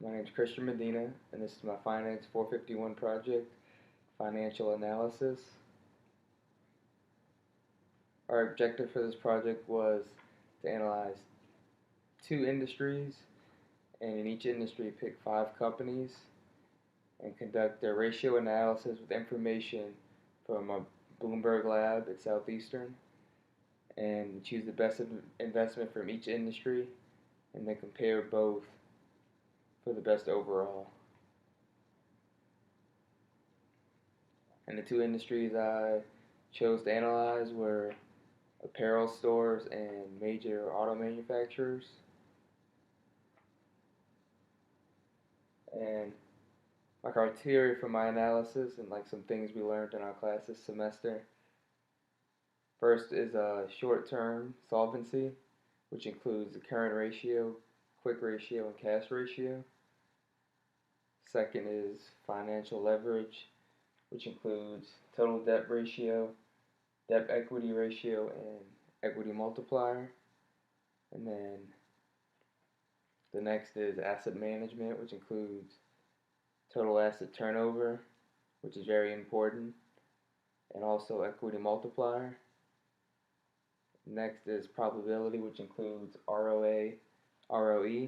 My name is Christian Medina, and this is my Finance 451 project, Financial Analysis. Our objective for this project was to analyze two industries, and in each industry pick 5 companies and conduct a ratio analysis with information from a Bloomberg lab at Southeastern, and choose the best investment from each industry, and then compare both for the best overall. And the two industries I chose to analyze were apparel stores and major auto manufacturers. And my criteria for my analysis and like some things we learned in our class this semester. First is short-term solvency, which includes the current ratio, quick ratio, and cash ratio. Second is financial leverage, which includes total debt ratio, debt equity ratio, and equity multiplier. And then the next is asset management, which includes total asset turnover, which is very important, and also equity multiplier. Next is probability, which includes ROA, ROE.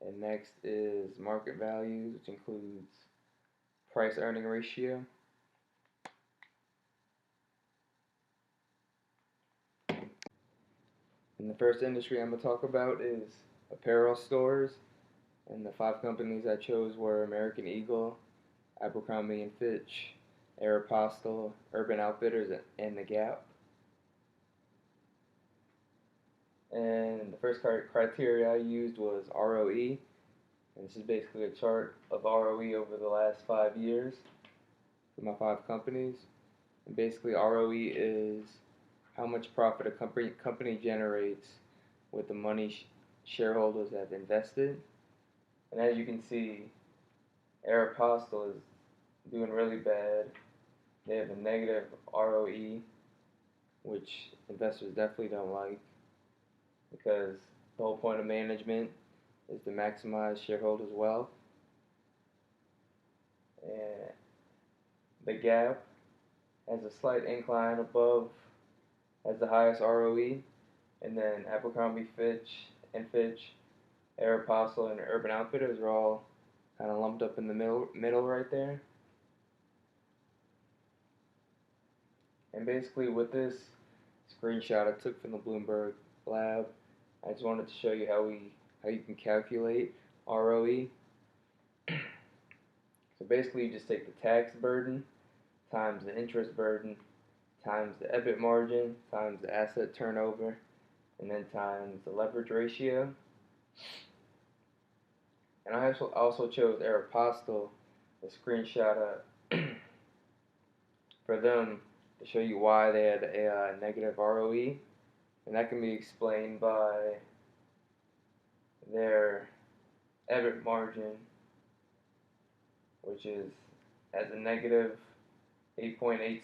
And next is market values, which includes price earning ratio. And the first industry I'm going to talk about is apparel stores. And the 5 companies I chose were American Eagle, Abercrombie and Fitch, Aeropostale, Urban Outfitters, and The Gap. And the first criteria I used was ROE. And this is basically a chart of ROE over the last 5 years for my 5 companies. And basically ROE is how much profit a company generates with the money shareholders have invested. And as you can see, Aeropostale is doing really bad. They have a negative ROE, which investors definitely don't like, because the whole point of management is to maximize shareholders' wealth. And the Gap has a slight incline above, has the highest ROE, and then Abercrombie Fitch, Aeropostale, and Urban Outfitters are all kind of lumped up in the middle right there. And basically with this screenshot I took from the Bloomberg lab, I just wanted to show you how you can calculate ROE. So basically you just take the tax burden times the interest burden times the EBIT margin times the asset turnover, and then times the leverage ratio. And I also chose Aeropostale, a screenshot for them to show you why they had a negative ROE. And that can be explained by their EBIT margin, which is as a negative 8.86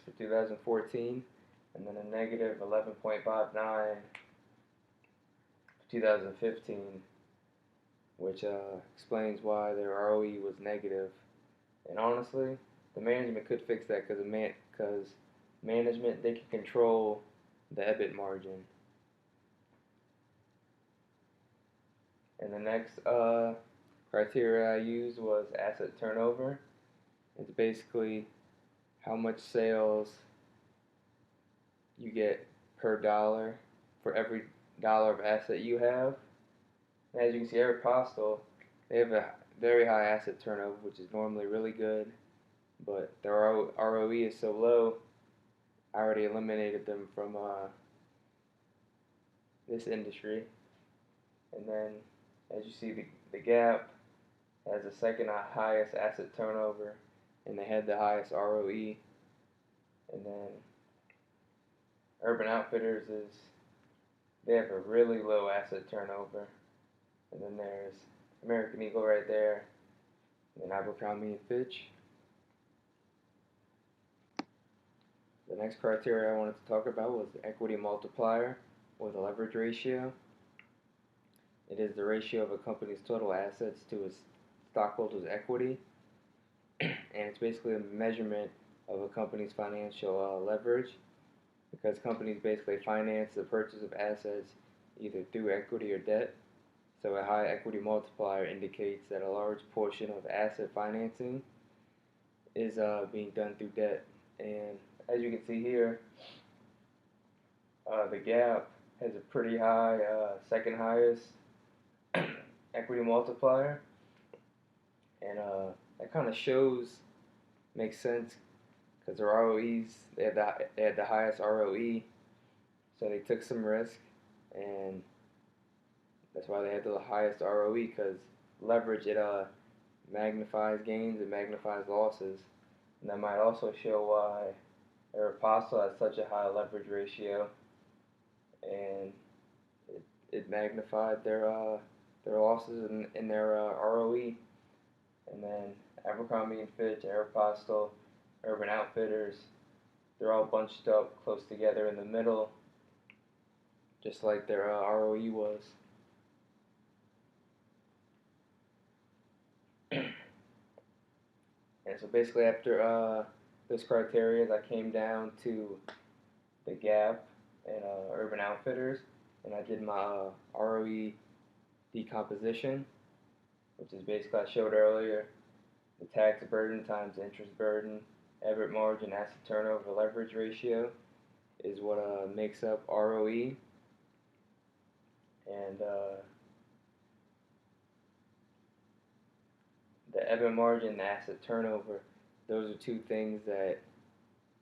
for 2014, and then a negative 11.59 for 2015, which explains why their ROE was negative. And honestly, the management could fix that because management, they can control the EBIT margin. And the next criteria I used was asset turnover. It's basically how much sales you get per dollar for every dollar of asset you have. And as you can see, Aeropostale, they have a very high asset turnover, which is normally really good, but their ROE is so low, I already eliminated them from this industry. And then, as you see, the Gap has the second highest asset turnover, and they had the highest ROE. And then Urban Outfitters they have a really low asset turnover. And then there's American Eagle right there, and then Abercrombie and Fitch. The next criteria I wanted to talk about was the equity multiplier, or the leverage ratio. It is the ratio of a company's total assets to its stockholders' equity, and it's basically a measurement of a company's financial leverage, because companies basically finance the purchase of assets either through equity or debt. So a high equity multiplier indicates that a large portion of asset financing is being done through debt. And as you can see here, the Gap has a pretty high, second highest equity multiplier, and that kind of makes sense, because their ROEs, they had the highest ROE, so they took some risk, and that's why they had the highest ROE, because leverage, it magnifies gains, it magnifies losses, and that might also show why Aeropostale has such a high leverage ratio, and it magnified their losses in their ROE. And then Abercrombie and Fitch, Aeropostale, Urban Outfitters, they're all bunched up close together in the middle, just like their ROE was. And so basically, after those criteria, I came down to the Gap and Urban Outfitters, and I did my ROE decomposition, which is basically, I showed earlier, the tax burden times interest burden, EBIT margin, asset turnover, leverage ratio is what makes up ROE. And the EBIT margin, the asset turnover, those are two things that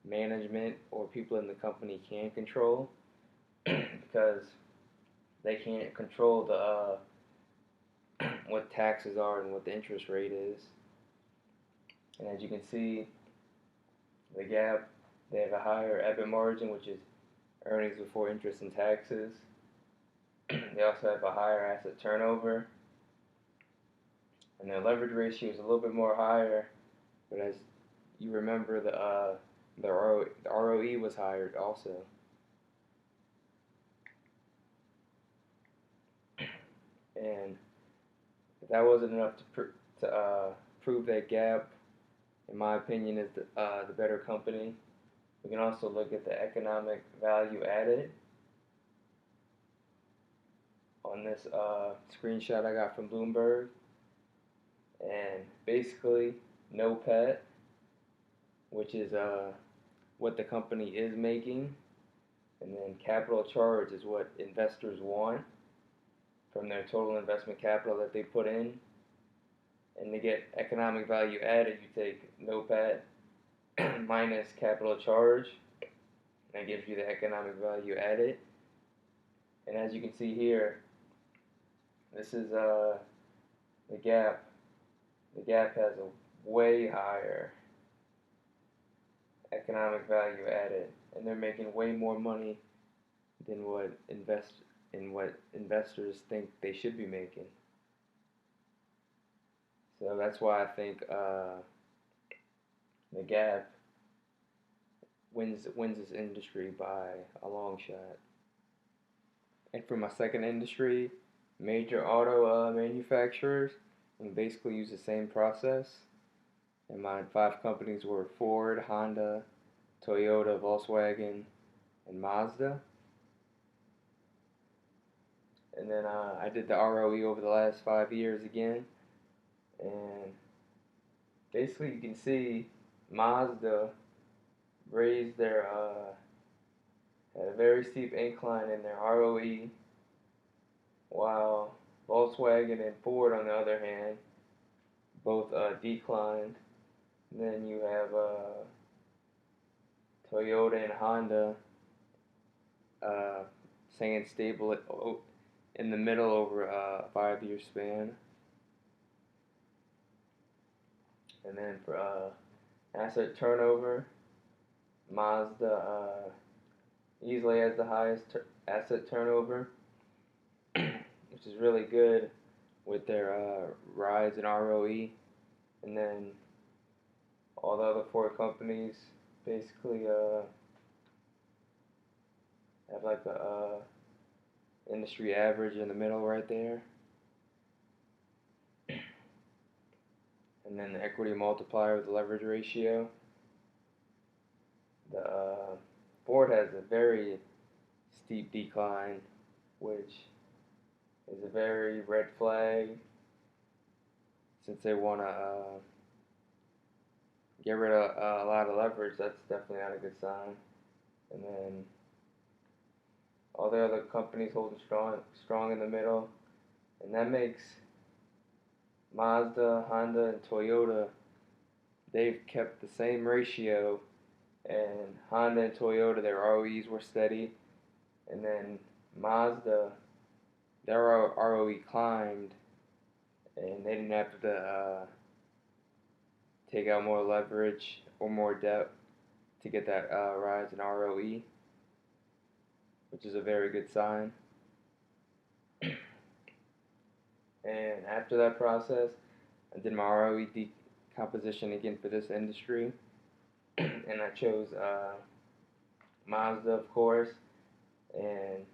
management or people in the company can control, because they can't control the what taxes are and what the interest rate is. And as you can see, the Gap, they have a higher EBIT margin, which is earnings before interest and taxes. They also have a higher asset turnover, and their leverage ratio is a little bit more higher. But as you remember, the ROE was higher also. And if that wasn't enough to prove that Gap, in my opinion, is the better company, we can also look at the economic value added. On this screenshot I got from Bloomberg, and basically no pet, which is what the company is making, and then capital charge is what investors want from their total investment capital that they put in. And to get economic value added, you take NOPAT minus capital charge, and that gives you the economic value added. And as you can see here, this is the Gap. The Gap has a way higher economic value added, and they're making way more money than what investors think they should be making. So that's why I think the Gap wins this industry by a long shot. And for my second industry, major auto manufacturers, we basically use the same process. And my 5 companies were Ford, Honda, Toyota, Volkswagen, and Mazda. And then I did the ROE over the last 5 years again. And basically you can see Mazda raised their, had a very steep incline in their ROE, while Volkswagen and Ford, on the other hand, both declined. And then you have Toyota and Honda staying stable in the middle over a 5-year span. And then for asset turnover, Mazda easily has the highest asset turnover, which is really good with their rise in ROE. And then all the other 4 companies basically have like the industry average in the middle right there. and then the equity multiplier with the leverage ratio. The Ford has a very steep decline, which is a very red flag since they want to get rid of a lot of leverage. That's definitely not a good sign. And then all the other companies holding strong in the middle, and that makes Mazda, Honda, and Toyota. They've kept the same ratio, and Honda and Toyota, their ROEs were steady, and then Mazda, their ROE climbed, and they didn't have to take out more leverage or more debt to get that rise in ROE, which is a very good sign. And after that process, I did my ROE decomposition again for this industry, and I chose Mazda, of course, and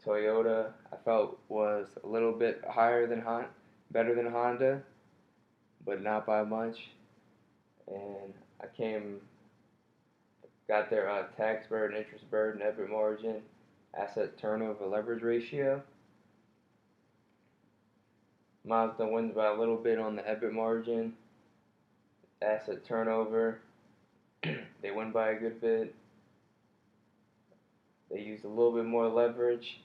Toyota. I felt was a little bit better than Honda, but not by much. And I got their tax burden, interest burden, EBIT margin, asset turnover, leverage ratio. Mazda wins by a little bit on the EBIT margin, asset turnover. They win by a good bit. They use a little bit more leverage,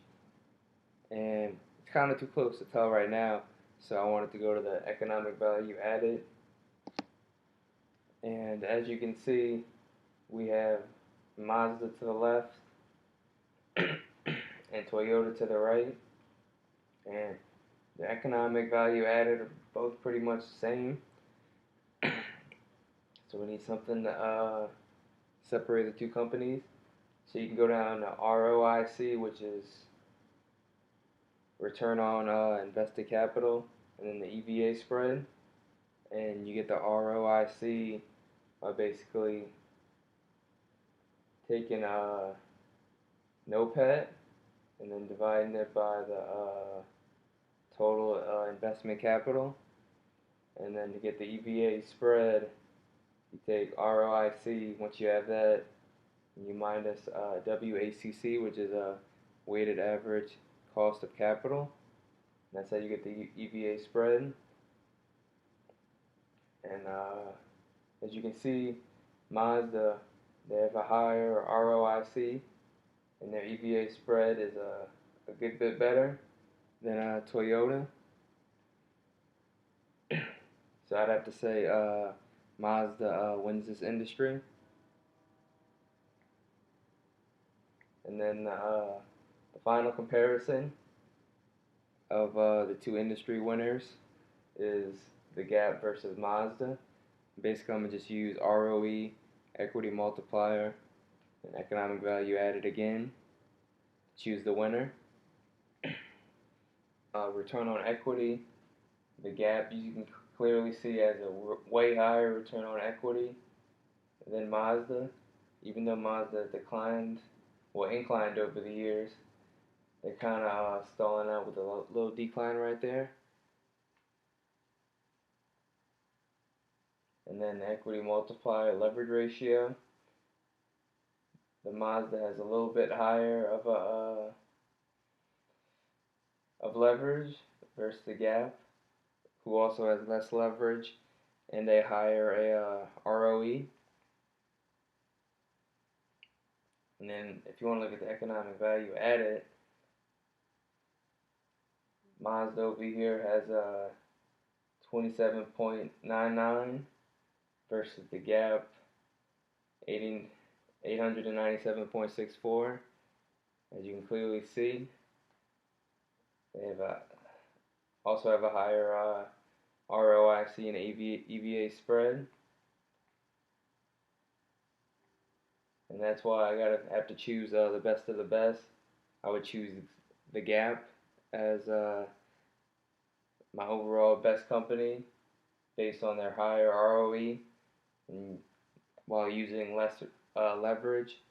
and it's kind of too close to tell right now, so I wanted to go to the economic value added. And as you can see, we have Mazda to the left and Toyota to the right, and the economic value added are both pretty much the same. So we need something to separate the two companies. So you can go down to ROIC, which is return on invested capital, and then the EVA spread. And you get the ROIC by basically taking NOPAT and then dividing it by the total investment capital. And then to get the EVA spread, you take ROIC. Once you have that, you minus WACC, which is a weighted average cost of capital. And that's how you get the EVA spread. And as you can see, Mazda, they have a higher ROIC, and their EVA spread is a good bit better than Toyota. So I'd have to say Mazda wins this industry. And then the final comparison of the two industry winners is the Gap versus Mazda. Basically, I'm going to just use ROE, equity multiplier, and economic value added again. Choose the winner. Return on equity, the Gap you can clearly see has a way higher return on equity than Mazda. Even though Mazda inclined over the years, they're kind of stalling out with a little decline right there. And then the equity multiplier leverage ratio. The Mazda has a little bit higher of leverage versus the Gap, who also has less leverage and a higher ROE. And then if you want to look at the economic value added, Mazda over here has a 27.99 versus the Gap 897.64. As you can clearly see, they also have a higher ROIC and EVA spread. And that's why I have to choose the best of the best. I would choose the Gap as my overall best company based on their higher ROE and while using less leverage,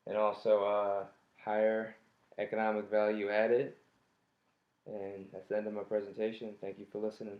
and also higher economic value added. And that's the end of my presentation. Thank you for listening.